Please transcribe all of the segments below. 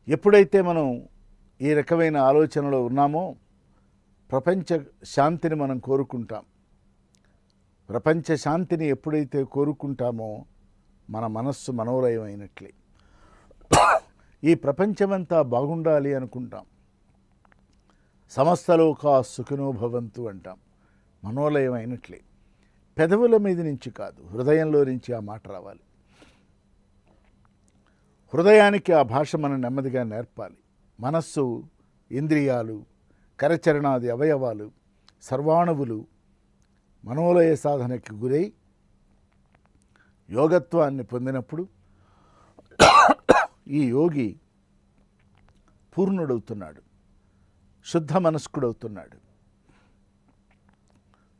ఎప్పుడైతే మనం ఈ రకమైన ఆలోచనలో ఉన్నామో ప్రపంచ శాంతిని మనం కోరుకుంటాం. ప్రపంచ శాంతిని ఎప్పుడైతే కోరుకుంటామో మన మనస్సు మనోలయం అయినట్లే. ఈ ప్రపంచమంతా బాగుండాలి అనుకుంటాం. సమస్తలోకా సుఖినో భవంతు అంటాం. మనోలయం అయినట్లే. పెదవుల మీద నుంచి కాదు, హృదయంలో నుంచి ఆ మాట రావాలి. హృదయానికి ఆ భాష మనం నెమ్మదిగా నేర్పాలి. మనస్సు, ఇంద్రియాలు, కరచరణాది అవయవాలు, సర్వాణువులు మనోలయ సాధనకి గురై యోగత్వాన్ని పొందినప్పుడు ఈ యోగి పూర్ణుడవుతున్నాడు, శుద్ధ మనస్కుడవుతున్నాడు.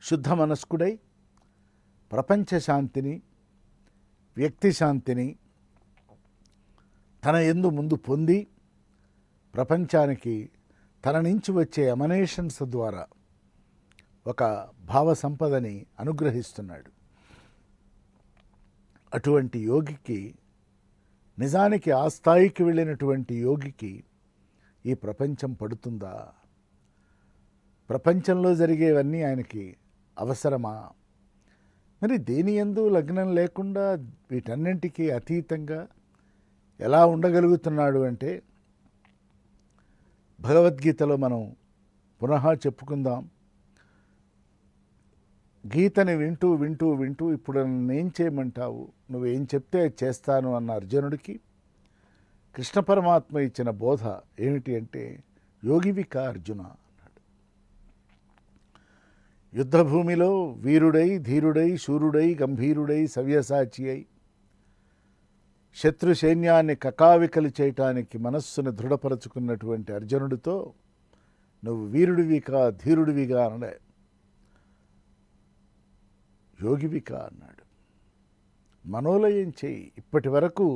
శుద్ధ మనస్కుడై ప్రపంచ శాంతిని, వ్యక్తి శాంతిని తన యందు ముందు పొంది ప్రపంచానికి తన నుంచి వచ్చే ఎమనేషన్స్ ద్వారా ఒక భావ సంపదని అనుగ్రహిస్తున్నాడు. అటువంటి యోగికి, నిజానికి ఆ స్థాయికి వెళ్ళినటువంటి యోగికి ఈ ప్రపంచం పడుతుందా? ప్రపంచంలో జరిగేవన్నీ ఆయనకి అవసరమా? మరి దేని యందు లగ్నం లేకుండా వీటన్నింటికీ అతీతంగా ఎలా ఉండగలుగుతున్నాడు అంటే, భగవద్గీతలో మనం పునః చెప్పుకుందాం. గీతని వింటూ వింటూ వింటూ ఇప్పుడు నన్నేం చేయమంటావు, నువ్వేం చెప్తే చేస్తాను అన్న అర్జునుడికి కృష్ణ పరమాత్మ ఇచ్చిన బోధ ఏమిటి అంటే, యోగివిక అర్జున అన్నాడు. యుద్ధభూమిలో వీరుడై, ధీరుడై, శూరుడై, గంభీరుడై, సవ్యసాచి అయి శత్రు సైన్యాన్ని కకావికలు చేయటానికి మనస్సును దృఢపరచుకున్నటువంటి అర్జునుడితో నువ్వు వీరుడివిగా, ధీరుడివిగా అనలే, యోగివిగా అన్నాడు. మనోలయం చేయి. ఇప్పటి వరకు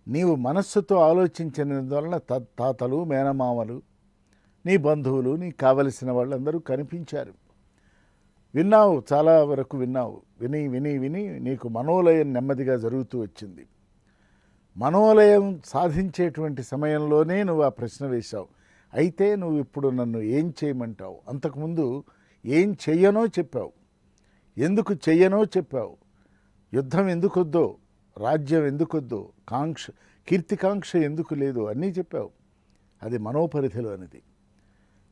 నీవు మనస్సుతో ఆలోచించినందువలన తాతలు, మేనమామలు, నీ బంధువులు, నీకు కావలసిన వాళ్ళందరూ కనిపించారు. విన్నావు, చాలా వరకు విన్నావు. విని విని విని నీకు మనోలయం నెమ్మదిగా జరుగుతూ వచ్చింది. మనోలయం సాధించేటువంటి సమయంలోనే నువ్వు ఆ ప్రశ్న వేశావు. అయితే నువ్వు ఇప్పుడు నన్ను ఏం చేయమంటావు? అంతకుముందు ఏం చెయ్యనో చెప్పావు, ఎందుకు చెయ్యనో చెప్పావు, యుద్ధం ఎందుకొద్దో, రాజ్యం ఎందుకొద్దో, కీర్తికాంక్ష ఎందుకు లేదు అన్నీ చెప్పావు. అది మనోపరిధిలో అనేది.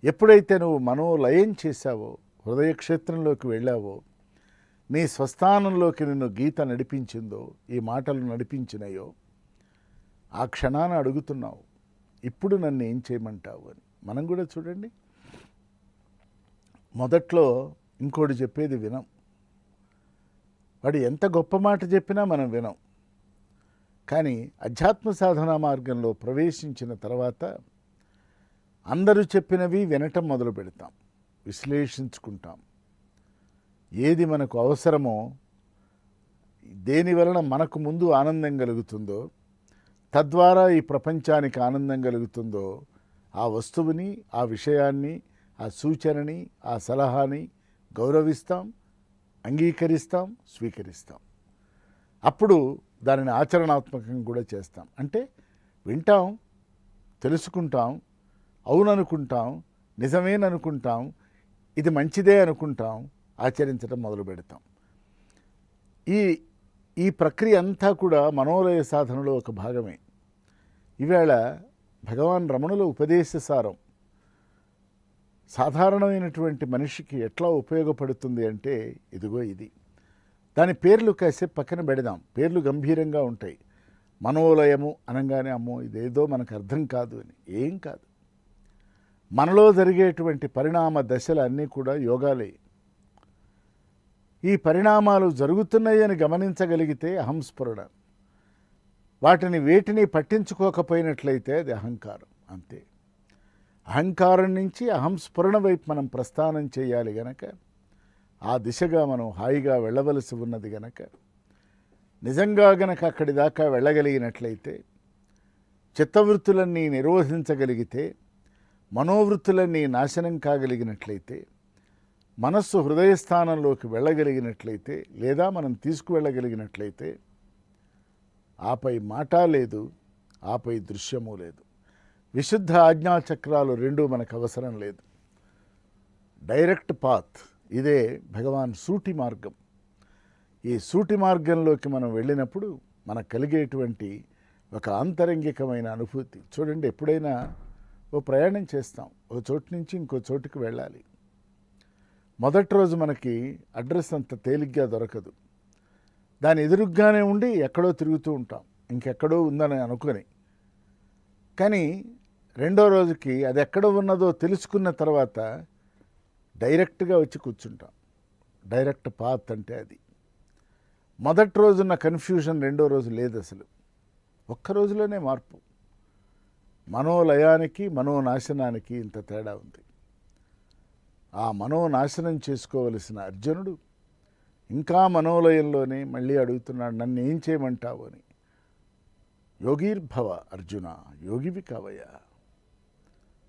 ఎప్పుడైతే నువ్వు మనోలయం చేశావో, హృదయక్షేత్రంలోకి వెళ్ళావో, నీ స్వస్థానంలోకి నిన్ను గీత నడిపించిందో, ఈ మాటలు నడిపించినాయో, ఆ క్షణాన అడుగుతున్నావు, ఇప్పుడు నన్ను ఏం చేయమంటావు అని. మనం కూడా చూడండి, మొదట్లో ఇంకోటి చెప్పేది వినం. వాడు ఎంత గొప్ప మాట చెప్పినా మనం వినం. కానీ అధ్యాత్మ సాధనా మార్గంలో ప్రవేశించిన తర్వాత అందరూ చెప్పినవి వినటం మొదలు పెడతాం, విశ్లేషించుకుంటాం. ఏది మనకు అవసరమో, దేని వలన మనకు ముందు ఆనందం కలుగుతుందో, తద్వారా ఈ ప్రపంచానికి ఆనందం కలుగుతుందో, ఆ వస్తువుని, ఆ విషయాన్ని, ఆ సూచనని, ఆ సలహాని గౌరవిస్తాం, అంగీకరిస్తాం, స్వీకరిస్తాం. అప్పుడు దానిని ఆచరణాత్మకం కూడా చేస్తాం. అంటే వింటాం, తెలుసుకుంటాం, అవుననుకుంటాం, నిజమేననుకుంటాం, ఇది మంచిదే అనుకుంటాం, ఆచరించడం మొదలు పెడతాం. ఈ ప్రక్రియ అంతా కూడా మనోలయ సాధనలో ఒక భాగమే. ఈవేళ భగవాన్ రమణుల ఉపదేశసారం సాధారణమైనటువంటి మనిషికి ఎట్లా ఉపయోగపడుతుంది అంటే, ఇదిగో ఇది. దాని పేర్లు కాసేపు పక్కన పెడదాం. పేర్లు గంభీరంగా ఉంటాయి. మనోలయము అనగానే అమ్మో ఇదేదో మనకు అర్థం కాదు అని. ఏం కాదు. మనలో జరిగేటువంటి పరిణామ దశలు అన్నీ కూడా యోగాలే. ఈ పరిణామాలు జరుగుతున్నాయని గమనించగలిగితే అహంస్ఫురణ. వేటిని పట్టించుకోకపోయినట్లయితే అది అహంకారం. అంతే. అహంకారం నుంచి అహంస్ఫురణ వైపు మనం ప్రస్థానం చేయాలి గనక, ఆ దిశగా మనం హాయిగా వెళ్ళవలసి ఉన్నది గనక, నిజంగా గనక అక్కడి దాకా వెళ్ళగలిగినట్లయితే, చిత్తవృత్తులన్నీ నిరోధించగలిగితే, మనోవృత్తులన్నీ నాశనం కాగలిగినట్లయితే, మనస్సు హృదయస్థానంలోకి వెళ్ళగలిగినట్లయితే, లేదా మనం తీసుకువెళ్ళగలిగినట్లయితే, ఆపై మాట లేదు, ఆపై దృశ్యము లేదు. విశుద్ధ ఆజ్ఞాచక్రాలు రెండూ మనకు అవసరం లేదు. డైరెక్ట్ పాత్, ఇదే భగవాన్ సూటి మార్గం. ఈ సూటి మార్గంలోకి మనం వెళ్ళినప్పుడు మనకు కలిగేటువంటి ఒక ఆంతరంగికమైన అనుభూతి. చూడండి, ఎప్పుడైనా ఓ ప్రయాణం చేస్తాం, ఒక చోటు నుంచి ఇంకో చోటుకి వెళ్ళాలి. మొదటి రోజు మనకి అడ్రస్ అంత తేలిగ్గా దొరకదు. దాని ఎదురుగ్గానే ఉండి ఎక్కడో తిరుగుతూ ఉంటాం, ఇంకెక్కడో ఉందని అనుకొని. కానీ రెండో రోజుకి అది ఎక్కడ ఉన్నదో తెలుసుకున్న తర్వాత డైరెక్ట్గా వచ్చి కూర్చుంటాం. డైరెక్ట్ పాత్ అంటే అది. మొదటి రోజున్న కన్ఫ్యూజన్ రెండో రోజు లేదు అసలు. ఒక్క రోజులోనే మార్పు. మనోలయానికి మనోనాశనానికి ఇంత తేడా ఉంది. ఆ మనోనాశనం చేసుకోవలసిన అర్జునుడు ఇంకా మనోలయంలోనే మళ్ళీ అడుగుతున్నాడు, నన్ను ఏం చేయమంటావు అని. యోగీర్భవ అర్జున యోగివి కావయ్యా.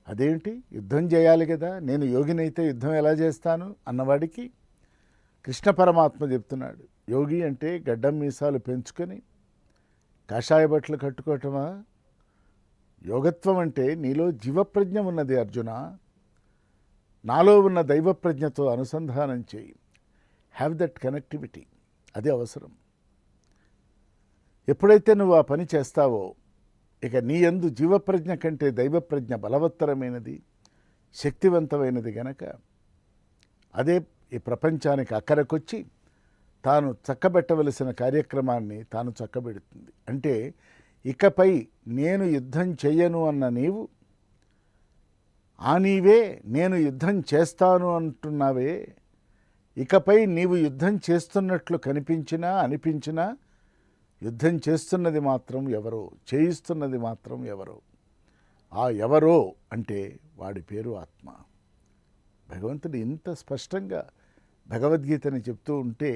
అదేంటి, యుద్ధం చేయాలి కదా, నేను యోగినైతే యుద్ధం ఎలా చేస్తాను అన్నవాడికి కృష్ణ పరమాత్మ చెప్తున్నాడు, యోగి అంటే గడ్డం మీసాలు పెంచుకొని కాషాయ బట్టలు కట్టుకోవటమా? యోగత్వం అంటే నీలో జీవప్రజ్ఞ ఉన్నది అర్జున. నాలో ఉన్న దైవప్రజ్ఞతో అనుసంధానం చేయి. హ్యావ్ దట్ కనెక్టివిటీ, అది అవసరం. ఎప్పుడైతే నువ్వు ఆ పని చేస్తావో, ఇక నీ యందు జీవప్రజ్ఞ కంటే దైవప్రజ్ఞ బలవత్తరమైనది, శక్తివంతమైనది గనక అదే ఈ ప్రపంచానికి అక్కరకొచ్చి తాను చక్కబెట్టవలసిన కార్యక్రమాన్ని తాను చక్కబెడుతుంది. అంటే ఇకపై నేను యుద్ధం చెయ్యను అన్న నీవు, ఆ నీవే నేను యుద్ధం చేస్తాను అంటున్నావే, ఇకపై నీవు యుద్ధం చేస్తున్నట్లు కనిపించినా అనిపించినా యుద్ధం చేస్తున్నది మాత్రం ఎవరో, చేయిస్తున్నది మాత్రం ఎవరో. ఆ ఎవరో అంటే వాడి పేరు ఆత్మ. భగవంతుడు ఇంత స్పష్టంగా భగవద్గీతని చెప్తూ ఉంటే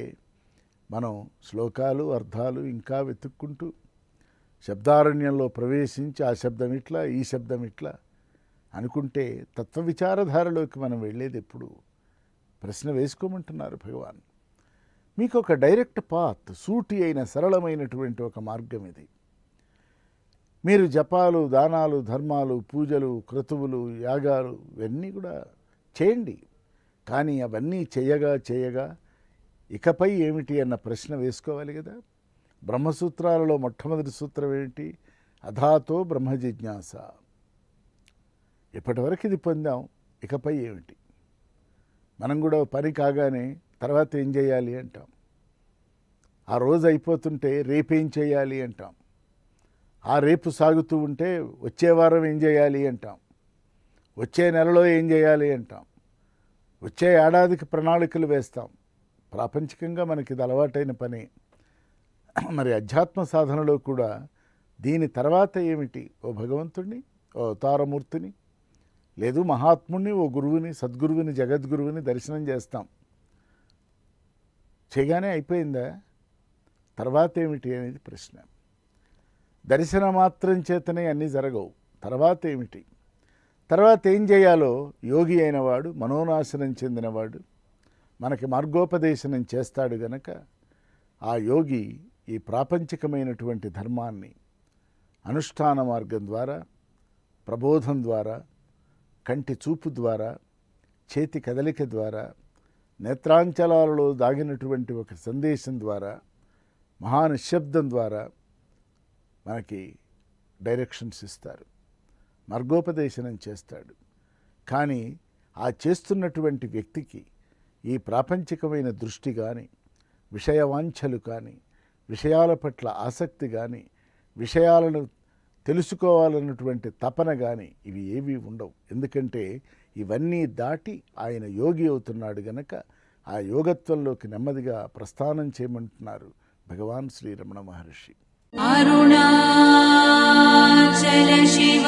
మనం శ్లోకాలు అర్థాలు ఇంకా వెతుక్కుంటూ శబ్దారణ్యంలో ప్రవేశించి ఆ శబ్దం ఇట్లా ఈ శబ్దం ఇట్లా అనుకుంటే తత్వ విచారధారలోకి మనం వెళ్ళేది ఎప్పుడు? ప్రశ్న వేసుకోమంటున్నారు భగవాన్. మీకు ఒక డైరెక్ట్ పాత్, సూటి అయిన సరళమైనటువంటి ఒక మార్గం ఇది. మీరు జపాలు, దానాలు, ధర్మాలు, పూజలు, క్రతువులు, యాగాలు ఇవన్నీ కూడా చేయండి. కానీ అవన్నీ చేయగా ఇకపై ఏమిటి అన్న ప్రశ్న వేసుకోవాలి కదా. బ్రహ్మసూత్రాలలో మొట్టమొదటి సూత్రం ఏంటి? అథాతో బ్రహ్మ జిజ్ఞాస. ఇప్పటివరకు ఇది పొందాం, ఇకపై ఏమిటి? మనం కూడా పని కాగానే తర్వాత ఏం చేయాలి అంటాం. ఆ రోజు అయిపోతుంటే రేపేం చేయాలి అంటాం. ఆ రేపు సాగుతూ ఉంటే వచ్చే వారం ఏం చేయాలి అంటాం. వచ్చే నెలలో ఏం చేయాలి అంటాం. వచ్చే ఏడాదికి ప్రణాళికలు వేస్తాం. ప్రాపంచికంగా మనకి ఇది అలవాటైన పని. మరి అధ్యాత్మ సాధనలో కూడా దీని తర్వాత ఏమిటి? ఓ భగవంతుడిని, ఓ అవతారమూర్తిని, లేదు మహాత్ముడిని, ఓ గురువుని, సద్గురువుని, జగద్గురువుని దర్శనం చేస్తాం. చేయగానే అయిపోయిందా? తర్వాత ఏమిటి అనేది ప్రశ్న. దర్శన మాత్రం చేతనే అన్నీ జరగవు. తర్వాత ఏమిటి? తర్వాత ఏం చేయాలో యోగి అయినవాడు, మనోనాశనం చెందినవాడు మనకి మార్గోపదేశనం చేస్తాడు గనక ఆ యోగి ఈ ప్రాపంచికమైనటువంటి ధర్మాన్ని అనుష్ఠాన మార్గం ద్వారా, ప్రబోధం ద్వారా, కంటి చూపు ద్వారా, చేతి కదలిక ద్వారా, నేత్రాంచలాలలో దాగినటువంటి ఒక సందేశం ద్వారా, మహానిశ్శబ్దం ద్వారా మనకి డైరెక్షన్స్ ఇస్తారు, మార్గోపదేశనం చేస్తాడు. కానీ ఆ చేస్తున్నటువంటి వ్యక్తికి ఈ ప్రాపంచికమైన దృష్టి కానీ, విషయవాంఛలు కానీ, విషయాల పట్ల ఆసక్తి కానీ, విషయాలను తెలుసుకోవాలన్నటువంటి తపన కానీ ఇవి ఏవీ ఉండవు. ఎందుకంటే ఇవన్నీ దాటి ఆయన యోగి అవుతున్నాడు గనక ఆ యోగత్వంలోకి నెమ్మదిగా ప్రస్థానం చేయమంటున్నారు భగవాన్ శ్రీరమణ మహర్షి. అరుణాచల శివ